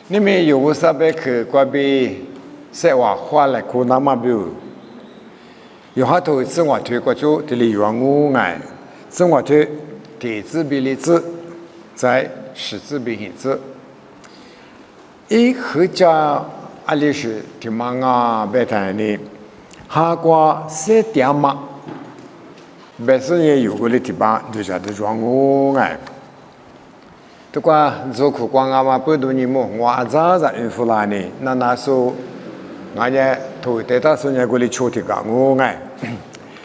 你们有啥别去过比说话话来可那么表？有好多自我推过去，这里有我爱自我推，体字比例字，在识字比例字。一合家阿里是挺忙啊，白谈的，哈瓜些点嘛，白是也有个的地方，就叫做装我爱。不过做苦光啊嘛，不多年么，我早在孕妇那里，那时候，俺家头带到说人家里秋天个我爱，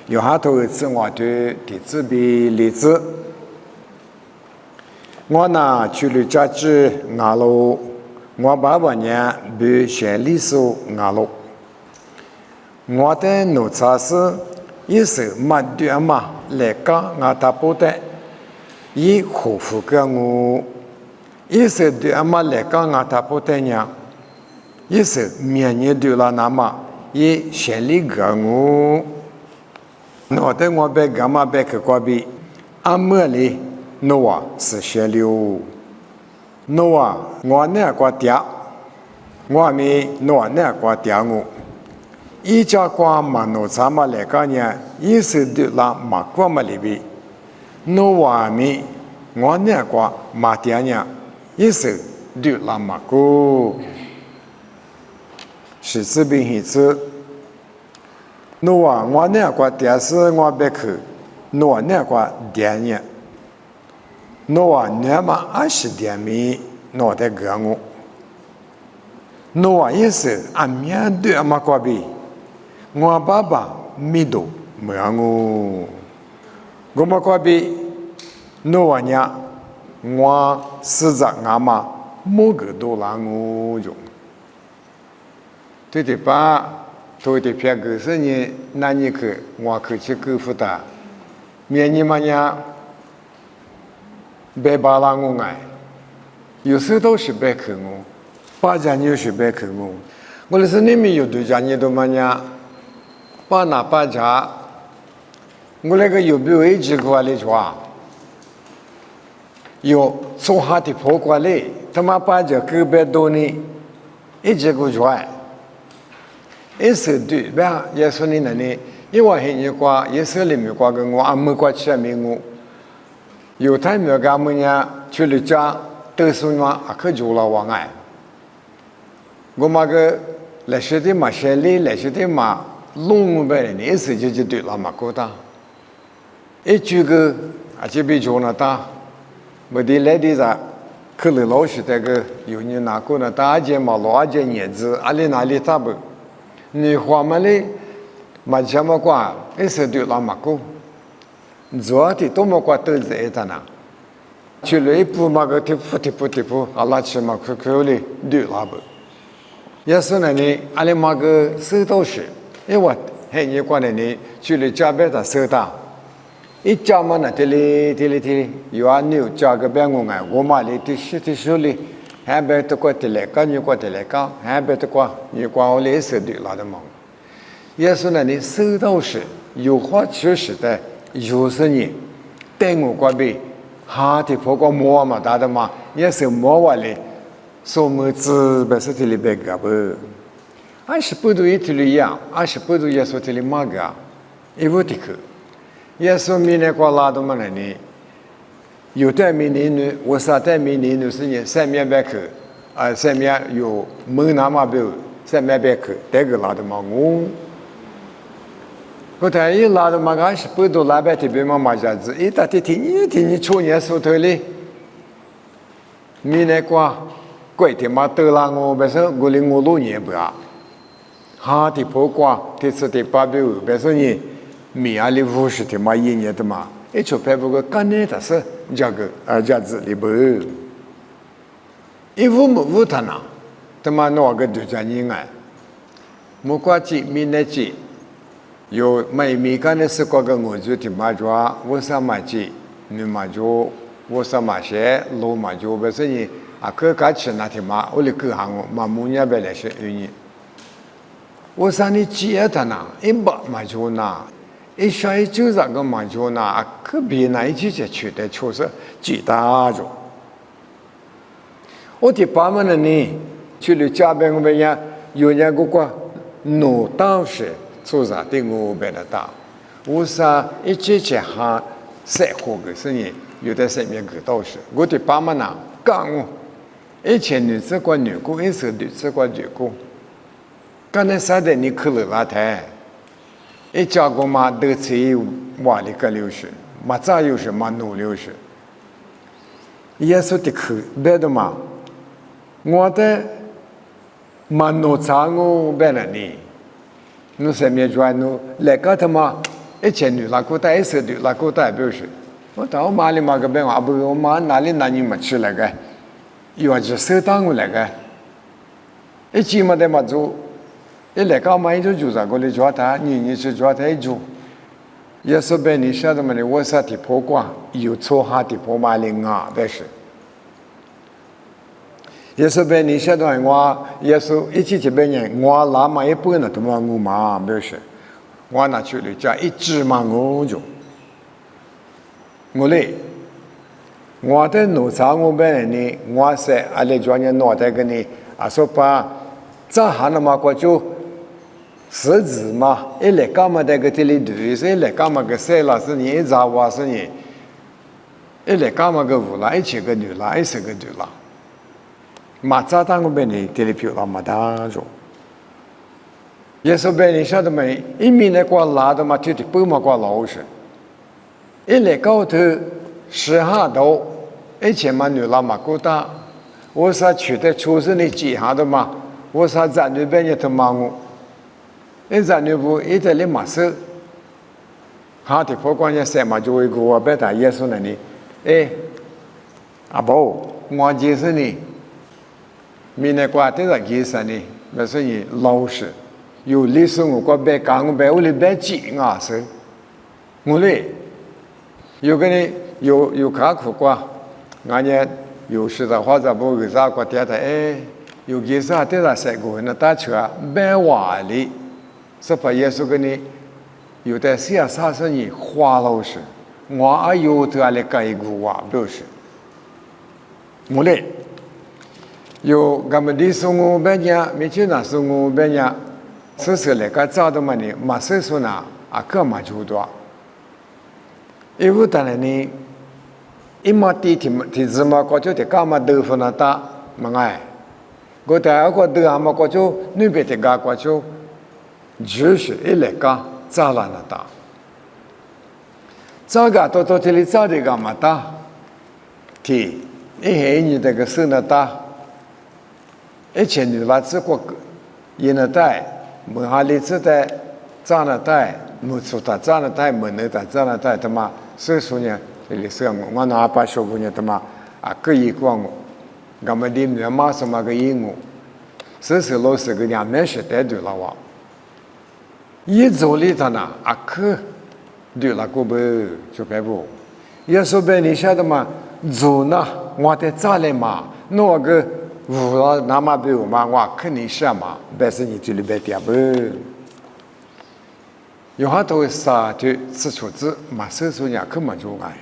有好多次我对弟子比例子，我呢去了家居俺路，我爸爸呢比县里书俺路，我的农场是也是蛮多嘛，来讲俺大部的，以护肤个我。也是对阿妈来讲啊，他不得呢，也是面年对了那么也先里个我，我的我被干嘛被去过比，阿妈哩诺啊是先了，诺啊我那个爹，我没诺那个爹我，一家瓜嘛诺咱们来讲呢，也是对了马瓜嘛里边，诺啊没我那个马爹呢。也是对了嘛个，是这边是这，侬啊，我那个电视我别去，侬那个电影，侬啊，那么20点米，侬得给我，侬啊也是按面对嘛个比，我爸爸没多没我，我们个比，侬啊呢？我实在俺妈某个多让我用，对的吧？对的，偏个是你那你去我去购物的，面你们呀，别把让我爱，有时都是别去我，把家有时别去我，我是你们有对家你都么呀？把那把家，我那个有没有一直过来抓？有做下的破过来，他妈把这个别多呢，一直过来，一是对吧？也说你那里，因为很多瓜，也是里面瓜跟我阿没瓜吃没我，有他没干么呢？去了家都是嘛，阿可做了往爱，我嘛个那些的嘛县里那些的嘛弄不来，一时就对了嘛够大，一句个啊这边做了大。我的来的啥？可能老师这个有人拿过呢，大件嘛，老件叶子，阿里哪里咋不？你花嘛嘞，嘛这么挂，也是对老马过。做的多么挂都是一的呢。去了一步嘛个贴铺，阿拉去嘛可嘞对老不。也是呢你，阿里嘛个收到是，因为嘿你挂的你去了加班的收到。一家嘛呢，这里，有啊牛家个边我爱，我嘛里的手里，还别的过的来搞，你过的来搞，还别的过，你过我来是对了的嘛。也是呢，你收到时有话确实的，有时你对我过比，哈的婆过摸嘛大的嘛，也是摸完嘞，说么子不是这里别个不，20不度一这里样，20不度也说这里嘛个，一无的去。耶稣明年过拉多么呢？你有的明年呢，我啥的明年呢是呢，三面白去，三面有门那么标，三面白去，这个拉多么我谈一拉多么个是不多拉白特别嘛家子，一打听你去年手头里，明年过天嘛得啦我，别说我领我6年不啊，哈的破过，这次的8标，别说你。米阿里50的嘛1年的嘛，一出拍不过干呢，但是这个价值里不，一无他那，他妈弄个就叫你爱，木瓜鸡、米奶鸡，有米干的是个我就的嘛抓，我啥嘛鸡，你嘛就我啥嘛些，老嘛就不是你啊，可干吃那天嘛，我哩各行我嘛木伢别来些有你，我啥你鸡也他那，一把嘛就那。一下一就这个嘛就那可别那一季节去的确实几大种。我的爸妈呢，去了家边我们呀，有人个个农当时做啥的我们的大，我啥一节节哈生活个生意，有的生命个倒是，我的爸妈呢讲我，以前女子管女工，一是女子管女工，刚才啥的你去了那台，一家个嘛都在瓦里个流水，嘛咋有时嘛努流水。耶稣的去别的嘛，我的嘛努查我别了你，努什么专努来个他妈以前女拉古代一是女拉古代表示，我到马里嘛个边话不我妈哪里哪里嘛去来个，有是适当我来个，一起嘛的嘛做，一来个嘛一就做啥个哩做他，你是做他一做。耶稣被你晓得嘛？你我啥地破光，有错哈地破马林啊，但是耶稣被你晓得我，耶稣一起去被人，我拉嘛一半呢，他妈我嘛表示，我拿去了家一直嘛我就，我嘞，我的农场我被人呢，我是阿里专业脑袋个呢，啊说把，咋还那么过就。实质嘛，一来干嘛的个这里对，一来干嘛个塞拉是你，一扎瓦是你，一来干嘛个乌拉，一起个女拉，一是个女拉，马扎当个被你这里漂亮嘛大着，也是被你晓得没？一面那个拉的嘛，就得不嘛个老实，一来高头10下头，一前嘛女拉嘛够大，我啥取得出生的几下的嘛，我啥在那边也他妈我。一在那部一在里马斯，哈的破关也塞嘛就会给我别打耶稣那里，哎，阿伯，我就是你，明天过这个节日呢，那是你老实，有历史我过别讲我别我里别记啊是，我嘞，有个呢有卡苦瓜，俺家有时的或者不给啥过点的哎，有节日这个塞过那打车别话里。是把耶稣跟你有的写啥是你花老师，我还有的来改一个话表示，我嘞有咱们的生活边家，没去那生活边家，是来个找到么呢？马是说呢啊，干嘛就多？因为当然呢，一嘛地提子嘛，过去的干嘛豆腐那大，嘛哎，我在个豆阿嘛过去那边的家过去。就是一来个咋了那大，这个到这里咋的个嘛大，提一黑你这个手那大，以前你那只过一那带，门下里只带咋那带，没出他咋那带，门那带咋那带，他妈所以说呢，这里是我那把小姑娘他妈啊可以光我，我们的女妈什么个英我，所以老师个娘没学带对了哇。一走里头呢，啊可对了个不就白不？耶稣被你晓得嘛？走呢，我在这里嘛，那个无了那么比我嘛，我肯定是嘛，但是你这里边点不？有好多啥的吃出子，嘛手手呢根本就爱，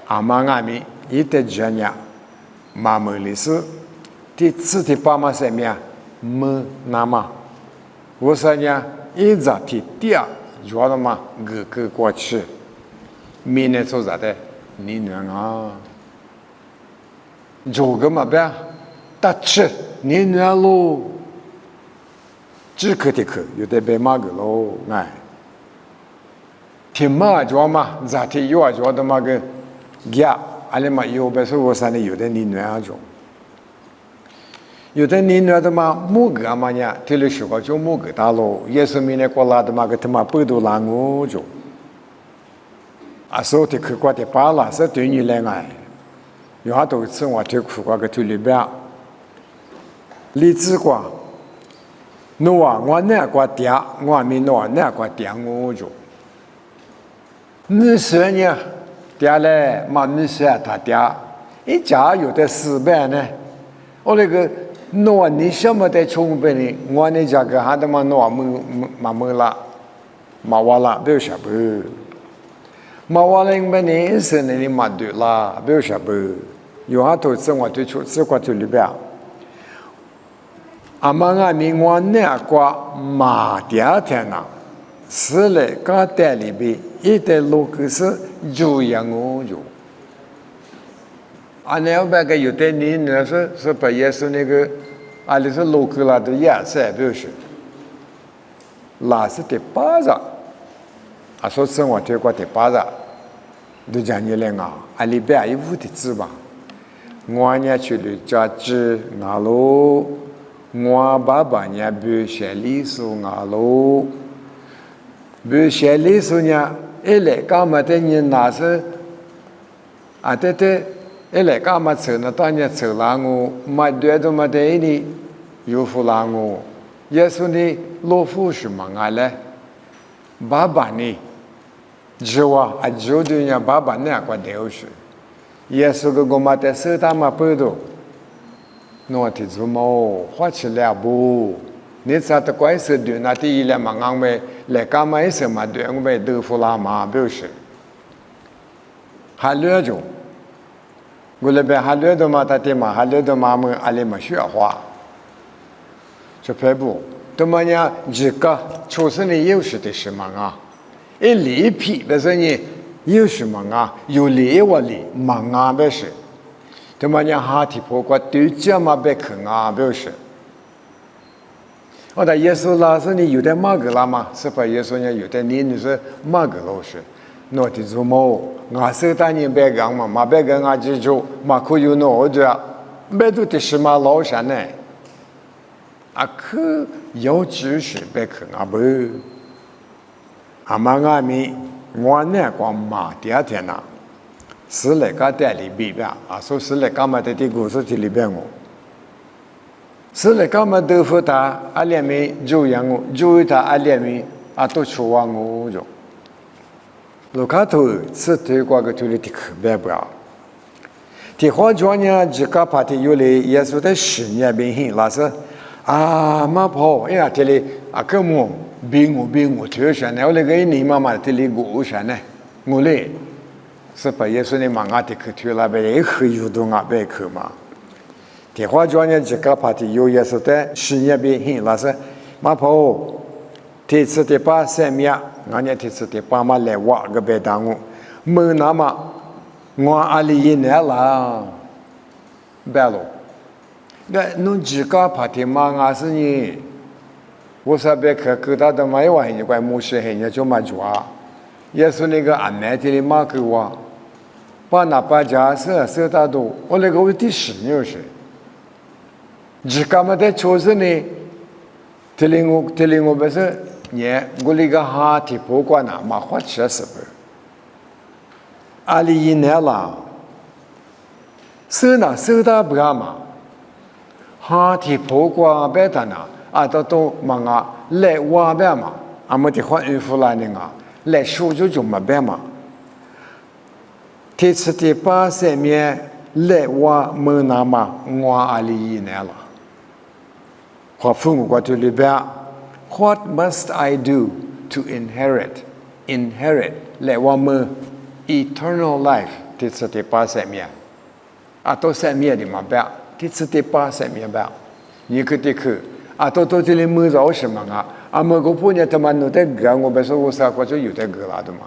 阿妈阿咪一得这样，嘛没历史，第次的爸妈什么呀？没那么，我说呢。一直提第二，主要的嘛，个过去，明年做啥的？你娘啊，做个嘛别，打吃你娘喽，只可的可，有的别嘛个喽，哎，听嘛主要嘛，咋提有啊主要的嘛个，呀，阿里嘛有别说我啥的有的你娘种。有的人呢，他妈木个嘛呀，听了说话就木个大喽。也是明年过来的嘛个他妈不都拉我就，啊，所以的去过的巴拉是对你来爱，有好多次我听苦过个对里边，荔枝瓜，侬啊我那瓜点，我没侬那瓜点我就，你说呢？点嘞，嘛你说他点，一家有的400呢，我那个。诺你什么在冲别人？我那家个还他妈诺没啦，没完了，不要啥不，没完了，别人是那里没对啦，不要啥不，有好多次我对出自过去里边，阿妈阿咪我那瓜马嗲天呐，是嘞，刚带里边一带路可是就养我就。啊，那边个有的你那是把耶稣那个，啊，你是路克拉的颜色不是？拉是的巴子，啊，说生活这块的巴子，都讲你来啊，啊，里边有五的字吧，我呢去了家知那路，我爸爸呢不写历史那路，不写历史呢，一来干嘛的你那是，啊，对。一来干嘛走呢？当年走了我，没对着没对的，又付了我。耶稣呢，老夫是嘛啊嘞？爸爸呢？就啊，就对呀，爸爸那个都是。耶稣个我们在手他嘛不多，我的祖母花起来不？你咋的怪事对？那第一来嘛，我们来干嘛一些嘛对，我们都付了嘛，不是？还了就。我那边还留着嘛，他爹嘛还留着嘛，们阿里嘛学话，就排布，他们呀这个出生的有时的什么啊？一离皮，但是呢有什么啊？有离我离忙啊，不是？他们呀哈提破过对家嘛别看啊，不是？我的耶稣老师你有点马个了嘛？是吧？耶稣呢有点你是马个老师。我的祖母，我手当年白讲嘛，嘛白讲我记住，嘛可有那我着，白都的是嘛老山呢，啊可有知识白看啊不，阿妈阿咪，我那个嘛第二天呐，是那个在里边啊，说是那个嘛在的故事里边我，是那个嘛豆腐他阿里面就养我，就他阿里面啊都出往我就。路卡头是推广个图里的可别不要，提花庄呢，这个party有嘞，耶稣的10年变现，那是啊，马跑，哎呀，这里啊，个么比我推选呢，我那个你妈妈这里我选呢，我嘞是把耶稣的马啊的去推了，别很有动啊，别去嘛。提花庄呢，这个party有耶稣的10年变现，那是马跑，这次的把3面。俺家这次的爸妈来挖个白当我，没那么我阿里一年了，白了。那侬几个怕的嘛？俺是你，我说别去给他的买完一块木石黑人就买抓，也是那个俺买的马给我，把那把家是他都，我那个我第10年是，几个嘛在车上呢，提领我不是。也我那个哈提不管呐，嘛花钱是不？阿里一年了，收到不干嘛？哈提不管别的呢，啊都忙啊，来挖别嘛，俺们的换衣服来呢啊，来收就没别嘛。这次的把上面来挖没那么，我阿里一年了，和父母过去里边。What must I do to inherit 来我们 eternal life 这次的把生命啊都生命的嘛办这次的把生命办你可得去啊都这里没着什么啊啊么个朋友他们弄的个我别说我啥过就有的个了的嘛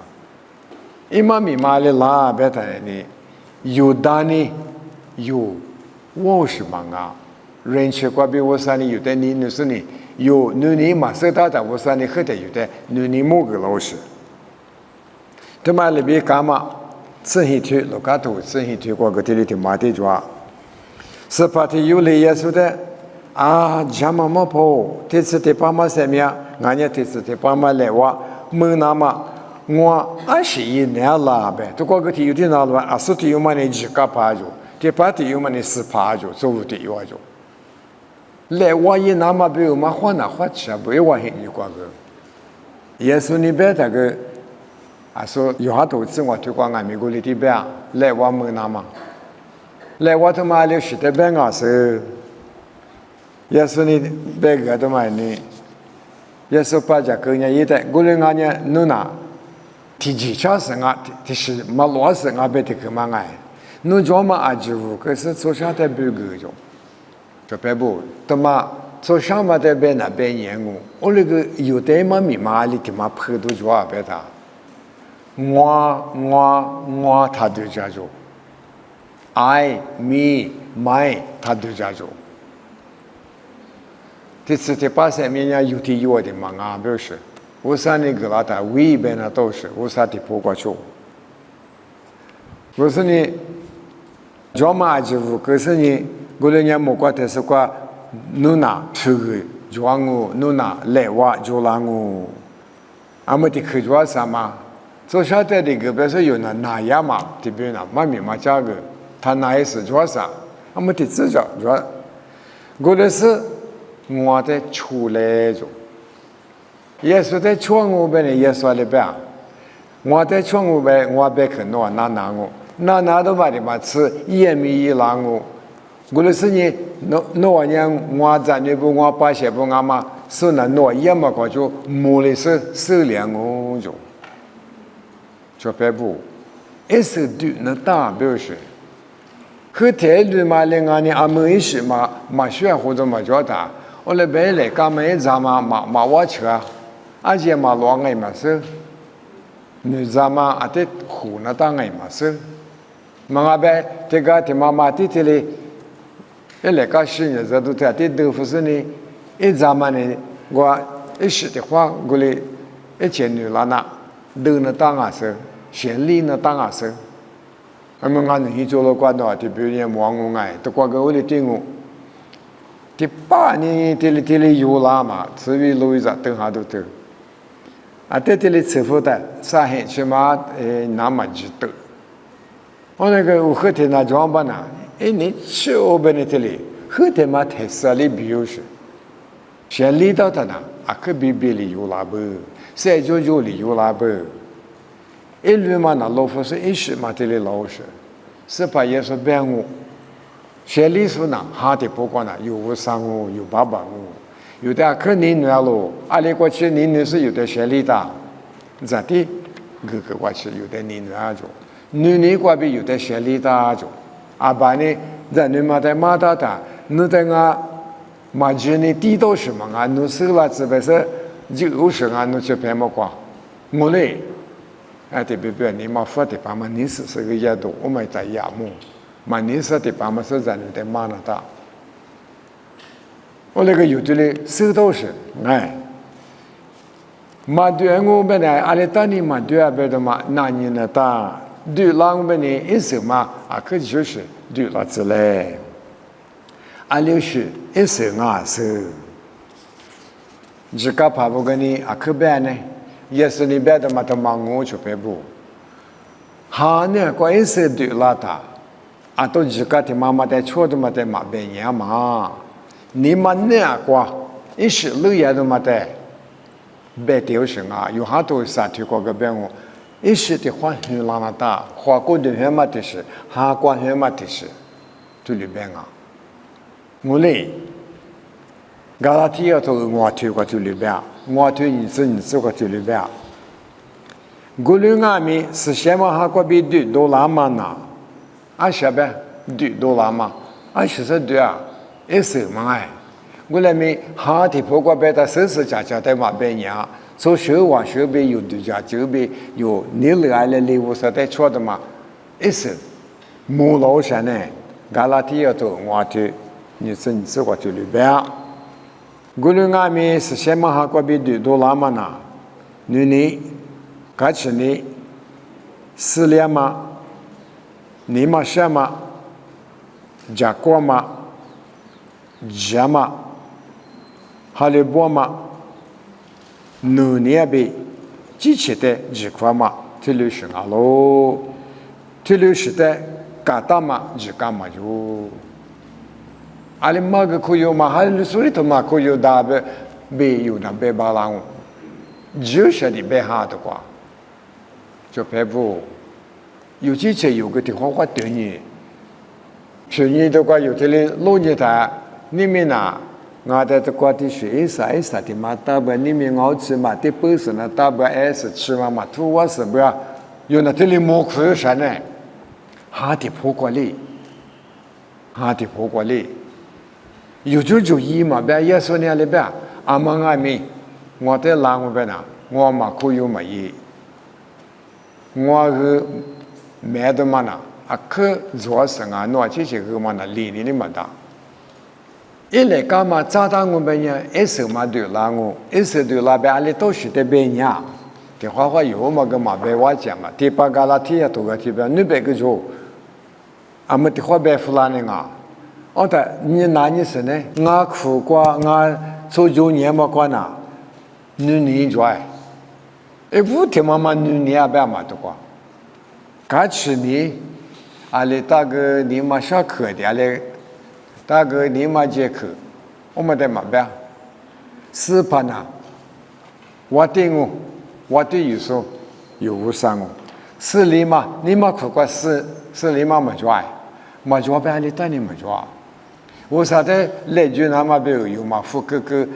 一嘛咪嘛的啦别的呢有的呢有我什么啊人吃过比我啥呢有的你是呢有你嘛是他的我说你喝的有的你某个老师他妈里边干嘛自己推路卡头自己推过个这里的马的抓是把他有了耶稣的啊家妈妈跑这次的爸妈什么呀俺家这次的爸妈来哇没那么我21年了呗都过个体有的那了啊是的有嘛你几个趴着这把的有嘛你4趴着走的有着来我也那么比我们花那花钱不要我很有过个耶稣你别那个啊说有好多次我推广俺美国里的边来我们那么来我他妈的是的边啊是耶稣你别个他妈你耶稣把这个人一代过来俺家弄那提几场是俺提是马罗是俺别的个嘛俺弄着嘛阿吉夫可是做啥的别个就这别不他妈做什么的别那边言我，我那个有的嘛密码里他妈拍都抓别他，我他都叫做 I me my 他都叫做。这次这把上面有的有的嘛啊，表示我啥那个啦的尾边那都是我啥的不过去。我说你，做嘛就可是你，过了年莫过的是过，努那出个做我努那来哇做啦我，俺们的去做啥嘛？做晓得的个，比如说有那样嘛，这边那妈咪嘛家个，他那也是做啥？俺们的自觉做，过了是我在出来做，耶稣在创我边呢，耶稣里边，我在创我边，我别去弄那我。那都把的嘛吃一米一郎我，我的是你诺年我在那部我把些不俺嘛是那诺也么个就没的是两我就别不，一是对那大表示，和台里嘛另外呢阿没事嘛需要或者嘛叫他，我来别来干嘛一咱嘛我吃啊，而且嘛乱爱嘛是，你咱嘛啊得胡那当爱嘛是。mga be tega ti mama ti tele ele ka shinya za du ta ti du fusini e zamane gwa e shi ti hwa guli e chen ni la na du na ta nga se xian li na ta nga se ama nga ni jo lo kwa no ti bi ye mo ngo ngai to kwa go li ti ngo ti pa ni tele yu la ma tsu bi lu za teng ha du te a te tele tsu fu da sa he chi ma na ma ji de我那个和天那装扮呐，你吃我们那里和天嘛特色里比如是，先里到他那啊可比里有拉不，塞就里有拉不，一路嘛那老夫是一时嘛这里老是，是把耶稣变我，先里说呢，哈的不管呐，有我三我，有爸爸我，有的可你女喽，阿里过去你女是有的先里的，咋的？个过去有的你女做。女过比有的学历大着，阿爸呢在你妈在马达达，你在我马吉呢地道什么啊？你是了这边是就是啊，你去拍么光？我嘞，哎，这边你妈发的爸妈你是个野多，我们在亚木，嘛你是的爸妈是在你的马那达，我那个有的嘞手都是哎。马对我本来阿里当年马对阿边的嘛，那年的大。对狼本呢，一什么啊？可就是对了之类，啊，就是一什啊是，这个怕不跟你啊可别呢，也是你别的嘛都忙我就别不，哈呢，关键是对了他，啊，都这个的妈妈在错的嘛在嘛别样嘛，你们呢瓜，一是路也都嘛在，别丢什啊，有好多啥提过个别我。一时的话很拉那大，花过的很嘛的是，哈过很嘛的是，这里边啊，我嘞，加拉提亚头我推过这里边，我推你这个这里边，古里阿米是什么哈过比$2嘛呐，啊什么$2嘛，啊其实对啊，也是嘛哎，我来米哈的不过别的家的嘛别样。从学往学边有的家这边有你来了礼物是在错的嘛？一是木老山呢，加拉提亚头我去，你这个就里边，古里阿米是什么哈过比$2嘛呢？你开始你4年嘛，你嘛什么？加过嘛，加嘛，哈利波嘛。努年被机器的几块嘛，这里是啊喽，这里是的嘎达嘛，几干嘛就，阿里马个可以嘛，哈里所里头嘛可以打被有那被巴郎，就是的被哈的话，就别不，有机器有个地方我对你，去年的话有这里老年台里面呐。我在这国的学一啥的嘛，大不里面我吃嘛，的本身呢，大不是吃嘛，土我是不要，有那这里莫苦啥呢？哈的破过来，有就医嘛，别耶稣那里边，阿妈阿咪，我在拉我边呐，我嘛可有嘛医，我个买的嘛呐，啊可做生啊，那这些个嘛呐，理你嘛的。一来干嘛？早上我们呢，一手嘛对拉我，一手对拉边里都是的边呀。的话有嘛个嘛别话讲嘛，第八个啦天也多个天边，你别个做，啊么的话别胡乱的啊。哦的，你哪里是呢？我苦过，我做9年嘛过呐，你做，5天嘛你也别嘛的过，刚去你，啊里大个你嘛上课的啊里。大哥，你嘛节课，我们在嘛边？是吧呐？我对有时候有无伤哦。是你嘛？你嘛苦过是你嘛没抓？没抓边里带你没抓？我说的来句那嘛别有嘛？富哥哥，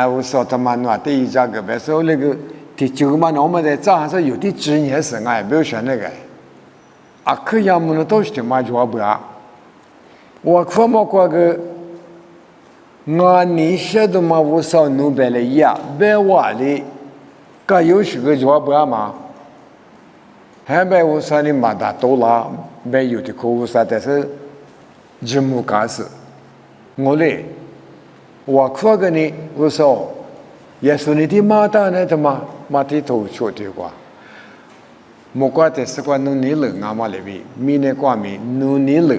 我说他妈那第一家个别说那个第9嘛，我们在早上是有的职业生啊，不要选那个。啊，可要么呢都是的嘛抓不啊？我看嘛过个，我你写的嘛无少努白了呀，白话里，个有些个抓不嘛，还白无少的嘛大多啦，白有的可无少，但是字幕开始，我嘞，我看个呢无少，也是你的马大呢的嘛，马的头错的话，莫怪的是怪努你了，俺嘛那边，米呢挂米努你了。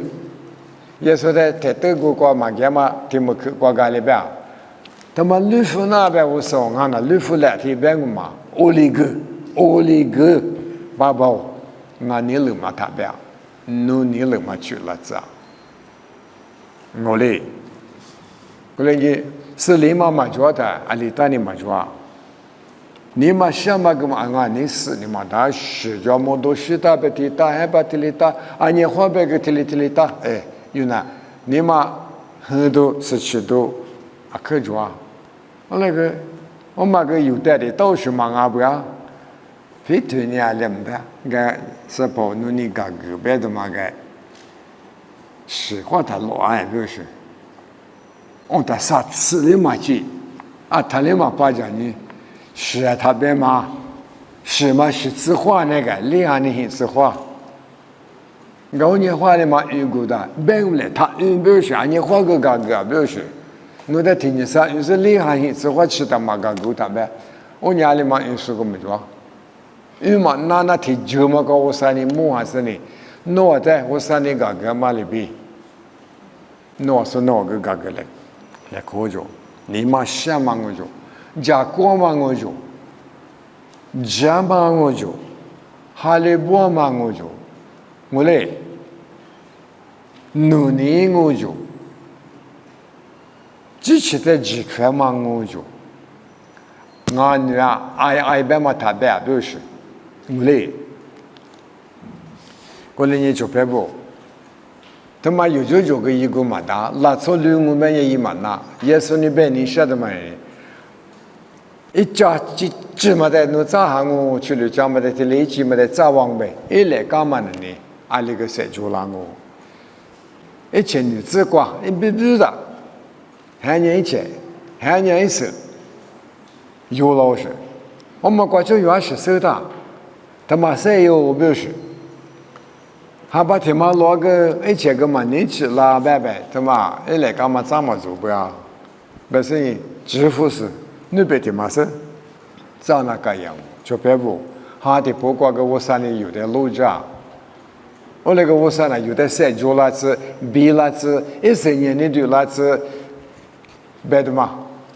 也说的太多个过嘛，干嘛听不去过家里边，他们律夫那边我说俺那律夫来这边个嘛，奥利个，爸爸，俺你了嘛他边，你了嘛去了子，我嘞你是你妈妈做的，阿里大你妈做，你妈想嘛个嘛，俺你是你妈大是叫么多是大白提大还白提里大，俺你花白个提里大，哎。有呢，你嘛很多17度，啊可抓，我那个我嘛个有带的都是嘛阿不呀，非推你阿两的，个是跑努你个个别的嘛个，实话他老爱就是，我他啥吃的嘛去，啊他的嘛把讲你，是啊他别嘛，是嘛是字画那个厉害的很字画。我年画的嘛，有过的，别个来他，不是，俺年画个不是，我在听你说，有时厉害些，只画吃的嘛个他呗，我家里嘛有时个没做，因为嘛那提酒嘛个我说你摸还是你，我在我说你个嘛里边，我说那个来可做，你嘛想嘛我做，加锅嘛我做，加嘛我做，哈利波嘛我做。我嘞，努力我做，支持的几块嘛我做，我女啊爱白嘛他白不是，我嘞，过来你做白不？他妈有就个一个嘛的，拉错路我们也一嘛那，也是你白你晓得嘛？一家只嘛在那早上我去了家嘛在这里几嘛在早晚呗，一来干嘛呢？阿里个谁做啦我？一前女子瓜，一不的，还年一前，还年一手，有老师，我们过去原是收的，他妈谁有不是？还把他妈拿个一千个嘛年纪拉白白，他妈一来干嘛怎么做不呀？不是支付是，你别他妈是，咋那个样？就别不，他的不过个我山里有点路家。我那个我说呢，有的晒脚啦子、鼻啦子、1、2年的对啦子，别的嘛，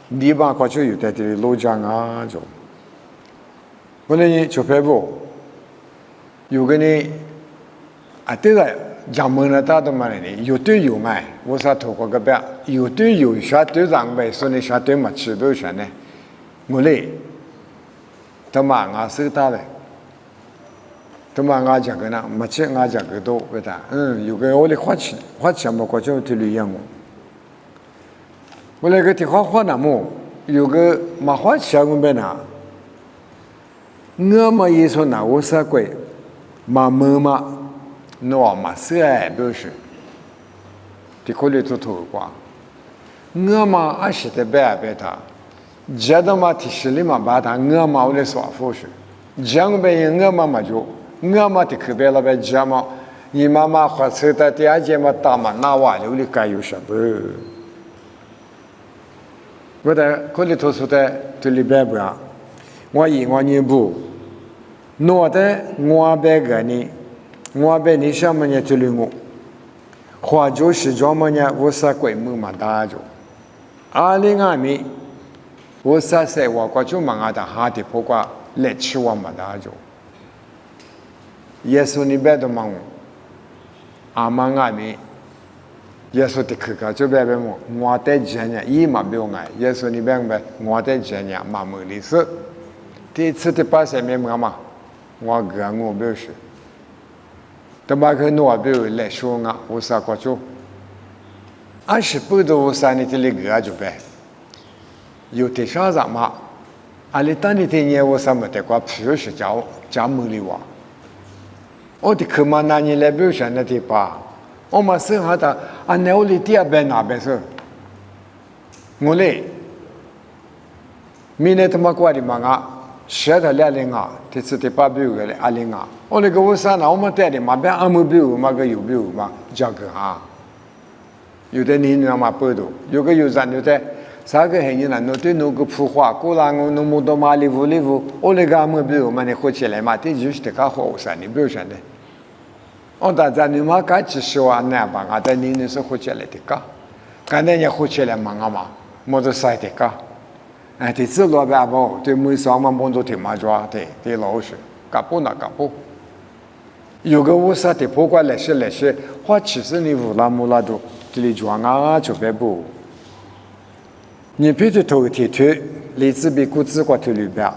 你把过去有的的路江啊就，我那你就别不，有个呢，啊对了，讲门了大的嘛呢，有对有卖，我说透过个边，有对有啥对上呗，说你啥对嘛吃不啥呢，我嘞，他妈俺收大了。他妈俺讲个呢，没吃俺讲个多，对吧？有个我的花钱嘛，过去我这里养我。我那个地花那么，有个没花钱我们那，我嘛也说那我啥鬼，嘛么嘛，那嘛是哎，不是，的可里做头瓜，我嘛还是得白他，觉得嘛提示里嘛把他我嘛我来说服是，讲白人我嘛就我嘛的可别了白讲嘛，你妈妈花车的第二节嘛打嘛那瓦流的该有什么？我在这里头说的这里边不啊，我你不，我的我白个呢，我白你什么呢？这里我。花就是专门呢，我啥鬼木嘛打着，阿里阿米，我啥事我过就忙阿的哈的不过来吃我嘛打着，耶稣你别都忙，阿妈阿米，耶稣的课个就别么，我在讲呢，伊嘛不用爱，耶稣你别么，我在讲呢，嘛没历史，第一次的把什么嘛，我个我不是。但把个诺贝尔来说啊，我啥过去，20多三年的那个就呗，有的啥子嘛，阿里当年的年我啥么的过，譬如是讲没里哇，我的课嘛那年来表现那的吧，我嘛生下的，俺那屋里第二边那边是，我嘞，明年他妈过的嘛啊。学的来领啊，这次的把表个来阿领啊，我那个我啥呢？我们带的嘛，别阿木表嘛个有表嘛，价格哈，有的人那嘛不多，有个有咱有的啥个黑人呢？那对那个普话，过来我那么多嘛礼物，我那个阿木表嘛，你活起来嘛，这就是这个好啥？你表现的，我大家你嘛该去说啊那吧，啊，但你是活起来的个，刚才你活起来嘛啊嘛，么子晒的个。哎，这次老板不，对没上嘛，工作挺麻烦的，对老师，干不那干不。有个我啥的，不管那些，花其实你乌拉木拉都，这里装啊就别不。你别的头铁腿，来自比骨子瓜头里边，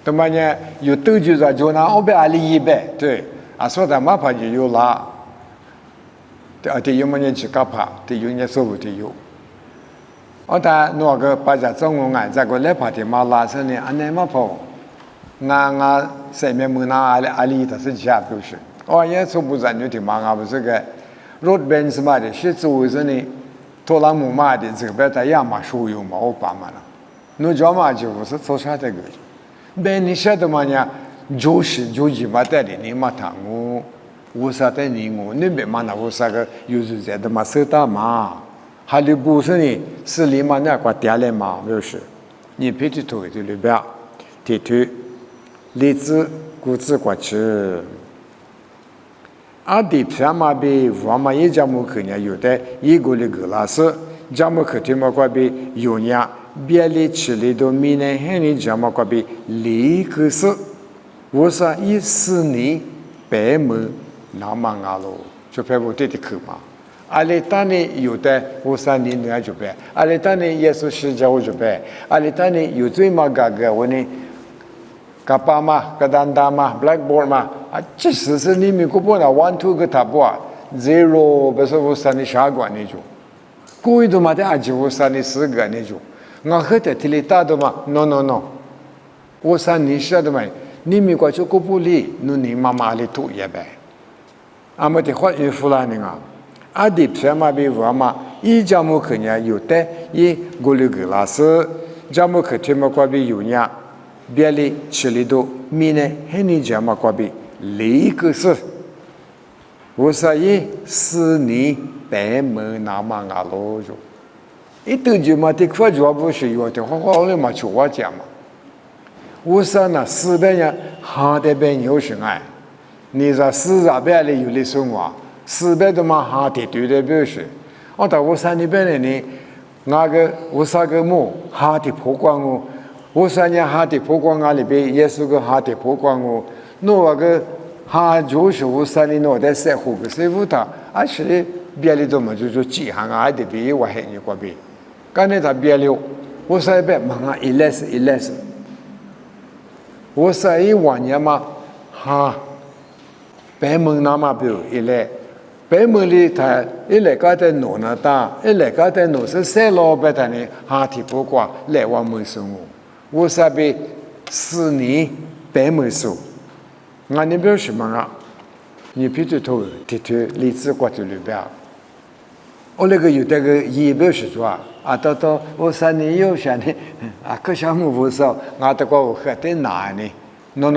他妈呢有斗就在就拿200里100，对，啊说的马怕就有啦，对有么人去干怕，对有人说不对有。我打那个把这中国人在过来拍的马拉松呢，安那么跑，我上面没拿阿里的是假表示，我也从不然有的嘛，我不是个 road bench 嘛的，是做是呢，拖拉木嘛的，这边在亚马逊有嘛，我爸嘛了，那叫嘛就不是做啥的个，别你晓得嘛呢，就是嘛带的你嘛谈我啥的你我那边嘛那我啥个有时在的嘛收到嘛。还有不是呢？是里面那块点来嘛？就是，你别去投的里边，提推，荔枝、果子过去。阿弟偏嘛比我们一家木口呢，有的一个的个老师，家木口天嘛过比有呢，别里吃里头米呢，很呢家木过比立刻是，我说14年白门那么阿喽，就拍我对的口嘛。阿里当年有的53年那就办，阿里当年耶稣是叫我就办，阿里当年有最嘛个我呢，个爸嘛，个单单嘛 ，blackboard 嘛，啊，即使是你们个不那 1 2个他不啊 ，0不是53年下个那就，故意的嘛的啊就53年4个那就，我和的提里打的嘛 ，no， 53年下的嘛，你们个就个不理，你妈妈里头也办，阿么的话有弗兰的啊。阿弟偏嘛比我嘛，一家木口呢有的一过了个老师，家木口天嘛过比有呢，别里吃里头米呢，很你家嘛过比立个是，我说14年白门那么阿罗就，一头就嘛的快就不是有的，好了嘛就我讲嘛，我说呢400年好的边有什爱，你说400里有的生活。400多嘛哈的对的表示，我到53年边呢，那个53个木哈的破光哦，53年哈的破光啊里边也是个哈的破光哦，那个哈就是53年那在社会个社会他，而且别里头嘛就是几行啊的比我还你过比，刚才他别了，53边嘛啊一来，我说一晚年嘛哈，白门那么表一来。白门里他一来搞的农那大，一来搞的农是三老百他呢，哈提不过来往门生活。我说被4年白门收，俺那边什么啊？你别头提荔枝瓜子里边，我那个有这个一百是说到我3年有些呢可项目不少，这个我很得难呢。No，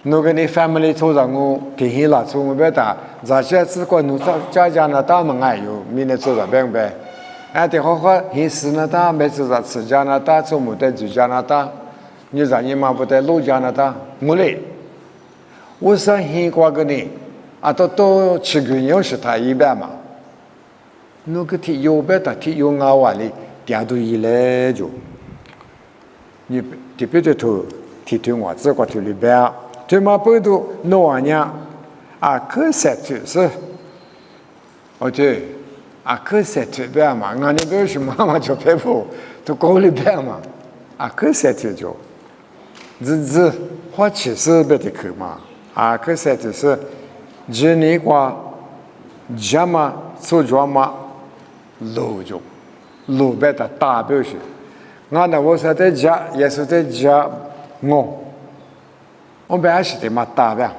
那个你 family 做任务给你了，做我别打，这些只管你家呢打门有，明天做着明白。的话，平时呢打，每次在自家呢打，周末在自家呢打，你让你妈不在老家呢打，我嘞，我想很过个呢，到7个月是他一般嘛，那个体有别的体有我话哩，点都一来就，你特别的头体对我这个头里边，对嘛不都弄呢，可是就是对。可是这边嘛，俺那边是妈妈就陪补，都搞里边嘛，可是这就，日花70别的去嘛，可是就是今年qua家嘛做家嘛，路别的大表示，俺那我说在家也是在家我本来是的嘛大呗，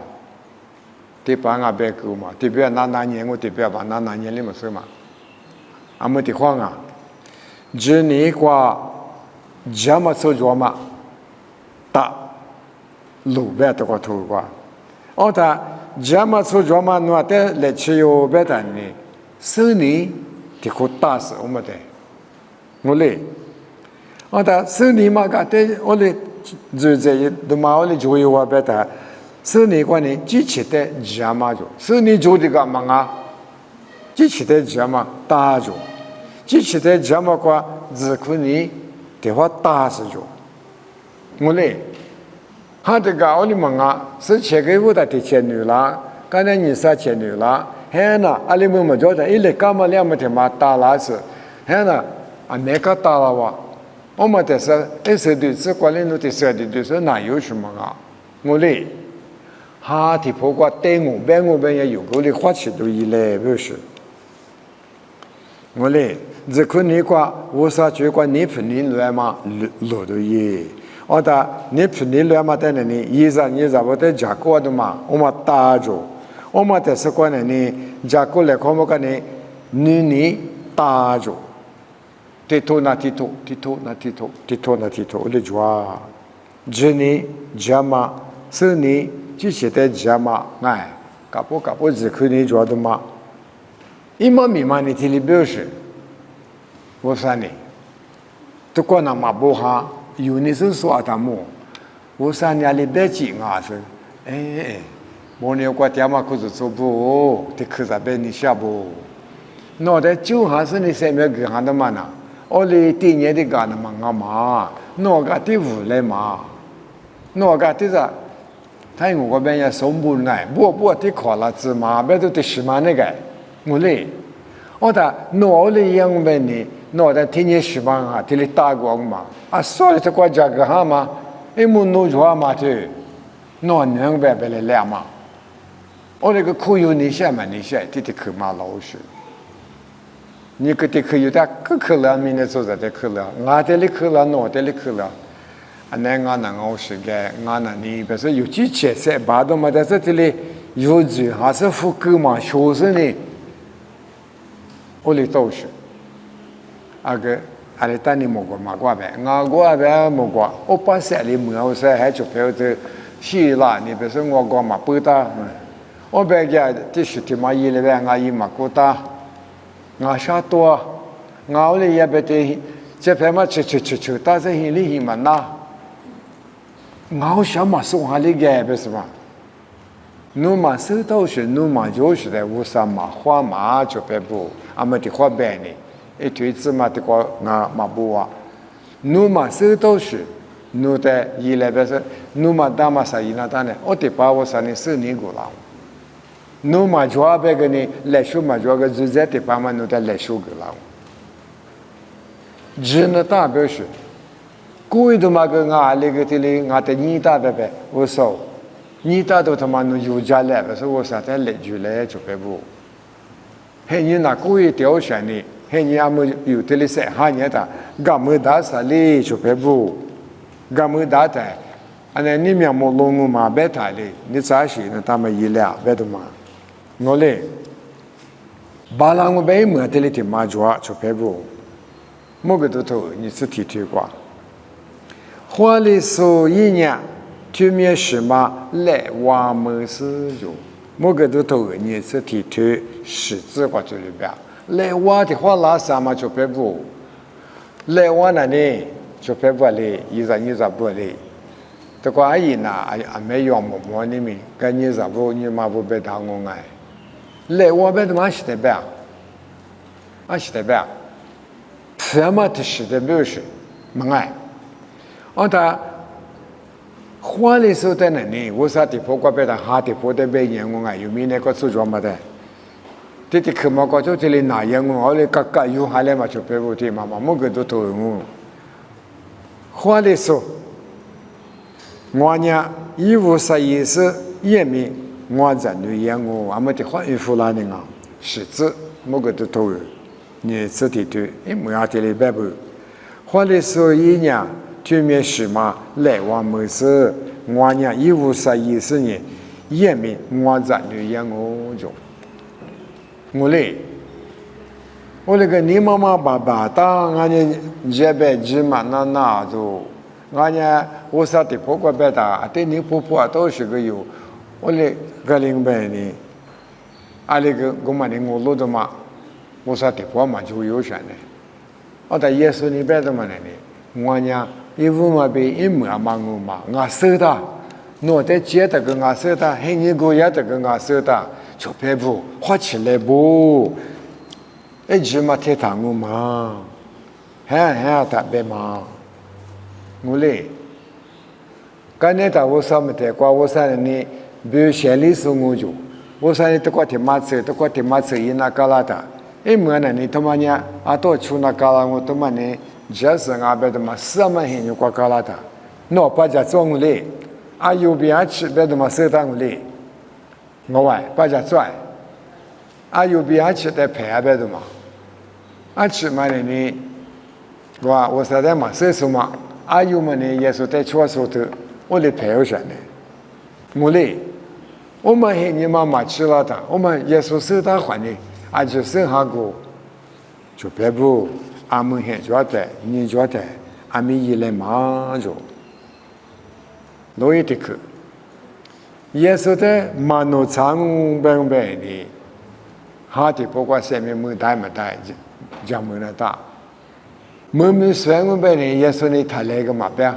对吧？俺别go嘛，对别那年我对别吧那年里么说嘛。没得慌今年qua家嘛做着嘛，大路边这个头qua，家嘛做着嘛，那得来吃有别的呢，10年的可大事我们的，我嘞，10年嘛个的我嘞，就这都嘛我嘞就有话别的，10年qua呢，支持的家嘛就，10年做的个嘛支持的家嘛大着。支持的家嘛qua只可你的话大事着，我嘞，这个我哩嘛是切给我的钱女啦，刚才你说钱女啦，还呢，阿里么觉得一来干嘛两么的嘛大啦是，还呢，没个大了哇，我们的是对是管理的对是哪有什么我嘞，的婆qua对我边也有个哩花钱都一来不是，我嘞。这可你qua我说就qua你陪你来嘛路的耶，你陪你来嘛在那里，你我在家过的嘛，我们打着，我们在是过那里家过来看我看你打着，剃头，我的抓，这里家嘛是你就是在家嘛，搞不这可你抓的嘛，一毛米嘛你听里表示。我说呢，都过那嘛不哈，有你是说他么？我说你ali别急是，我那个爹妈可是做不，得可是别你下不，那在就还是你上面干的嘛呢？我哩第年的干的嘛，那个的无来嘛，那个的是，他我边也送不来，不的考了芝麻，别都得10万那个，我嘞，那里养边呢？那在天天10万这里打工嘛，所以这国家个哈嘛，么弄错嘛去，那能别来亮嘛，我那个可有那些嘛那些，这去嘛老实，你个的可有的可了，明天做的可了，我这里可了，那这里可了，那我是个，那你不是有几千噻，把到嘛在这里有几还是副购嘛，学生呢，我里都是。阿里当年莫过嘛过呗，我呗莫过，我把山里莫我说还就陪我这西啦，你别说我过嘛不打，我别个这是他妈一里边我一嘛过打，我啥多，我里也别的这陪嘛吃，但是心里嘛那，我想嘛送下里个不是嘛，努嘛手头是努嘛就是在屋上嘛花嘛就别不，没得花白呢。对子嘛的个嘛不啊，努嘛手头是，努的一来不是，努嘛大嘛啥一那当呢？我得把我啥呢10年过了，努嘛抓别个呢来修嘛抓个就在的把嘛努的来修个了，人的大表示，故意的嘛个那个这里的你大的呗，我说，你大都他妈努有家来，不是我啥在来就来就别不，嘿你那故意挑选呢？嘿，你阿么有这里说哈年的，干么大啥哩就别不，干么大的，你面目龙我嘛别谈哩，你咋是那他们一俩别的嘛，我嘞，巴拉我被莫得里的马抓就别不，某个都头你是提推过，花里说一年，对面是嘛来挖么事就，某个都头你是提推十字过这里边，来挖的话拉啥嘛就别不，来挖那里就别不嘞，一日不嘞。这个阿姨呢，阿没用么你们，跟你啥不你嘛不别当我哎，来我别的嘛是的别，啊是的别，什么的是的不是，没哎，他花的时候在那里，我啥地方过别的哈地方的别人我哎，有没那个做做么的，这去嘛个就这里拿人我，后来嘎有下来嘛就别不的妈妈，么个都头我，花的时候。我呢，一无啥意思，也没我在女人我，俺们的话语ful来的啊，实质某个都头，你自己对，没有这里白不，或者说一年对面是嘛来往没事，我呢一无啥意思呢，也没我在女人我就，我嘞，我那个你妈妈爸爸当俺呢这边芝麻那就。俺呢，我啥地方过别的，对你婆婆都是个有，我嘞个零百呢，啊那个我们的我路的嘛，我啥地方嘛就有钱的，我在耶稣那边的嘛呢，我呢衣服嘛被一模嘛我嘛，我收的，我在街的跟我收的，黑你个也的跟我收的，就别不花起来不，一直嘛贴堂我嘛，还特别嘛。我嘞，刚才到我上面的话，我说你，比如县里是我就，我说你这个天马车，伊那旮旯的，么呢？你他妈呢？多出那旮旯，我他妈呢？就是俺别的嘛，什么很有旮旯的，那把家装嘞，有边吃别的嘛，收当嘞，我话把家装，有边吃的陪别的嘛，吃嘛呢？我说的嘛，收什么？有么呢？耶稣在chỗ手头，我来陪我上呢。我嘞，我们黑你妈妈吃了的，我们耶稣收他还的，就剩下个，就别不，俺们还觉得，你觉得，俺们一来嘛就，罗伊的去，耶稣在马路长边边的，哈的不管上面没带，讲没那大。我们虽然被人耶稣你他来个嘛呗，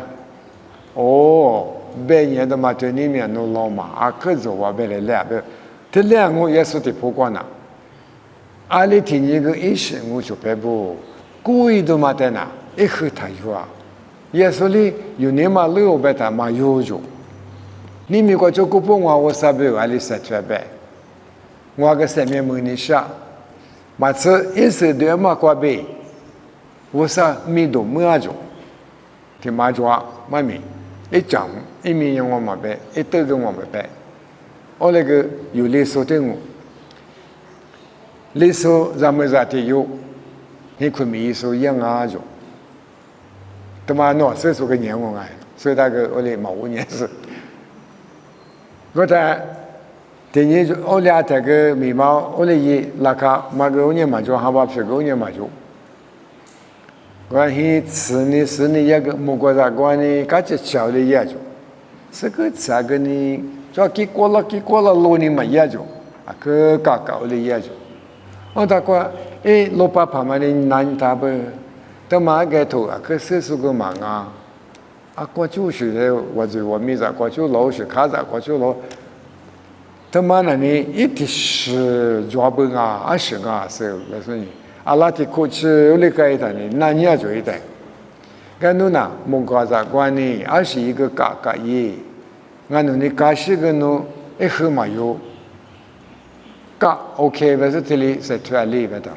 被人的嘛对里面弄老嘛，可是我被人来呗，这两个耶稣的不管呐，里听一个一时我就别不，故意的嘛在那，一喝他有啊，耶稣里有你嘛六百他嘛有就，你们个就不帮我啥不里塞出来，我个上面没你下，嘛这一时对嘛过呗。我说没多么就，听马抓妈咪，一讲一面让我嘛呗，一兜跟我嘛呗，我那个有历史的我，历史咱们这里有，你看没说一样啊就，他妈那岁数个年我哎，所以那个我嘞毛5年是，我在第二就我俩这个眉毛我嘞一拉卡，嘛个5年嘛就还把皮个5年嘛就。关于是你一个某个啥关于感觉小的也就，是个这个呢，就结果了老年嘛也就，个搞的也就，我大概老爸爸嘛的难他不，他妈个头个是个忙过就是的，我没在过去老是看着过去老，他妈那里一直是抓不是是我说你。拉提过去我那个一代呢，那你也就一代。俺侬呐，莫搞啥关呢？是一个嘎耶，俺侬的嘎是个侬一盒嘛有，嘎 OK， 不是这里是出来里边的。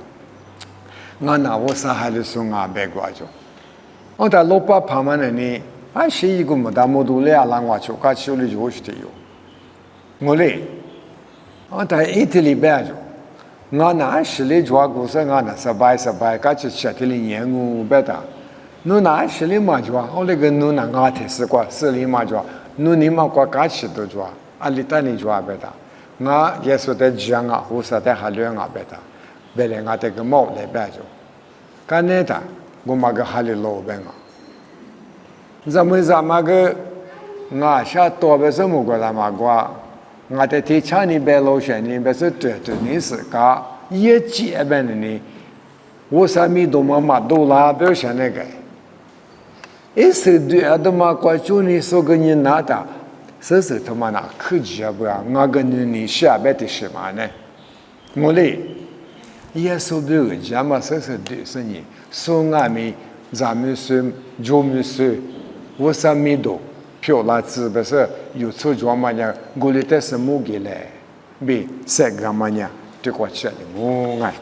俺那我上海的送别过去，我在老爸旁边呢，是一个么大么多来让我去，嘎去了就是的有。我嘞，我在一天里边就。我那是里做故事，我那失败，感觉吃的里烟雾别的。侬那是里嘛做，我那个侬那我听说过，是里嘛做，侬你嘛过感吃都做，里头你做别的。我也是在讲我是在还聊别的。别人家这个猫来摆着，干那他我嘛个哈里老板啊，咱们个我下多不是么个咱们个，我在提倡你别老些你别是对你是个业绩般的呢，我啥米都嘛都拉不要像那个，一是对啊都嘛过去你说个你拿的，是他妈那科技啊不啊，我跟你下边的什么呢？我嘞。耶稣别个讲嘛，是对是你，说俺们咱们是就们是，我啥米都漂亮子不是有错做嘛呀？我哩得是么个嘞？别三个嘛呀？对过去的我爱。